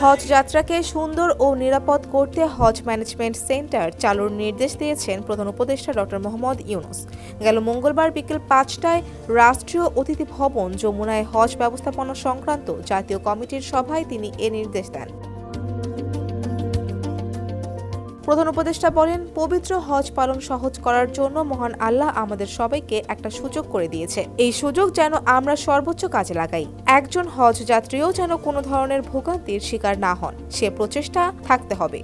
হজ যাত্রাকে সুন্দর ও নিরাপদ করতে হজ ম্যানেজমেন্ট সেন্টার চালুর নির্দেশ দিয়েছেন প্রধান উপদেষ্টা ডক্টর মোহাম্মদ ইউনূস। গেল মঙ্গলবার বিকেল ৫টায় রাষ্ট্রীয় অতিথি ভবন যমুনায় হজ ব্যবস্থাপনা সংক্রান্ত জাতীয় কমিটির সভায় তিনি এ নির্দেশ দেন। প্রধান উপদেষ্টা বলেন, পবিত্র হজ পালন সহজ করার জন্য মহান আল্লাহ আমাদের সবাইকে একটা সুযোগ করে দিয়েছে। এই সুযোগ যেন আমরা সর্বোচ্চ কাজে লাগাই। একজন হজ যাত্রীও যেন কোনো ধরনের ভোগান্তির শিকার না হন, সে প্রচেষ্টা থাকতে হবে।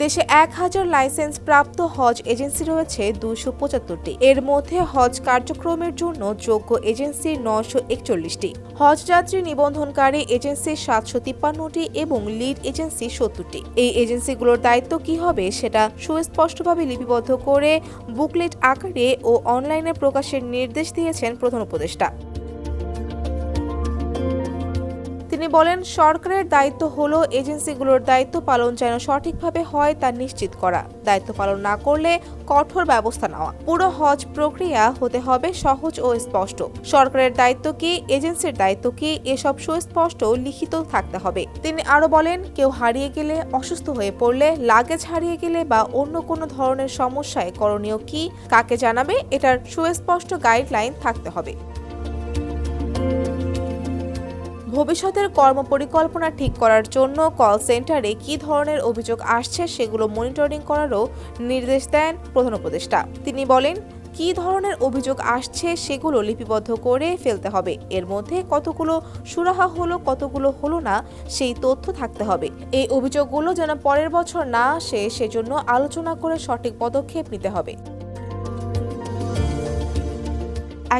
দেশে ১,০০০ লাইসেন্স প্রাপ্ত হজ এজেন্সি রয়েছে ২৭৫টি। এর মধ্যে হজ কার্যক্রমের জন্য যোগ্য এজেন্সি ৯৪১টি, হজ যাত্রী নিবন্ধনকারী এজেন্সি ৭৫৩টি এবং লিড এজেন্সি ৭০টি। এই এজেন্সিগুলোর দায়িত্ব কি হবে সেটা সুস্পষ্টভাবে লিপিবদ্ধ করে বুকলেট আকারে ও অনলাইনে প্রকাশের নির্দেশ দিয়েছেন প্রধান উপদেষ্টা। তিনি বলেন, সরকারের দায়িত্ব হলো এজেন্সিগুলোর দায়িত্ব পালন যেন সঠিকভাবে হয় তা নিশ্চিত করা। দায়িত্ব পালন না করলে কঠোর ব্যবস্থা নেওয়া। পুরো হজ প্রক্রিয়া হতে হবে সহজ ও স্পষ্ট। সরকারের দায়িত্ব কি, এজেন্সির দায়িত্ব কি, এসব সুস্পষ্ট লিখিত থাকতে হবে। তিনি আরো বলেন, কেউ হারিয়ে গেলে, অসুস্থ হয়ে পড়লে, লাগেজ হারিয়ে গেলে বা অন্য কোনো ধরনের সমস্যায় করণীয় কি, কাকে জানাবে, এটার সুস্পষ্ট গাইডলাইন থাকতে হবে। ভবিষ্যতের কর্মপরিকল্পনা ঠিক করার জন্য কল সেন্টারে কী ধরনের অভিযোগ আসছে সেগুলো মনিটরিং করারও নির্দেশ দেন প্রধান উপদেষ্টা। তিনি বলেন, কী ধরনের অভিযোগ আসছে সেগুলো লিপিবদ্ধ করে ফেলতে হবে। এর মধ্যে কতগুলো সুরাহা হলো, কতগুলো হলো না, সেই তথ্য থাকতে হবে। এই অভিযোগগুলো যেন পরের বছর না আসে সেজন্য আলোচনা করে সঠিক পদক্ষেপ নিতে হবে।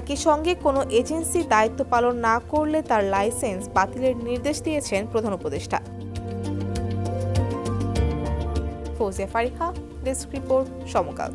একই সঙ্গে কোনো এজেন্সি দায়িত্ব পালন না করলে তার লাইসেন্স বাতিলের নির্দেশ দিয়েছেন প্রধান উপদেষ্টা। ফৌজিয়া ফারিহা, ডেস্ক রিপোর্ট, সমকাল।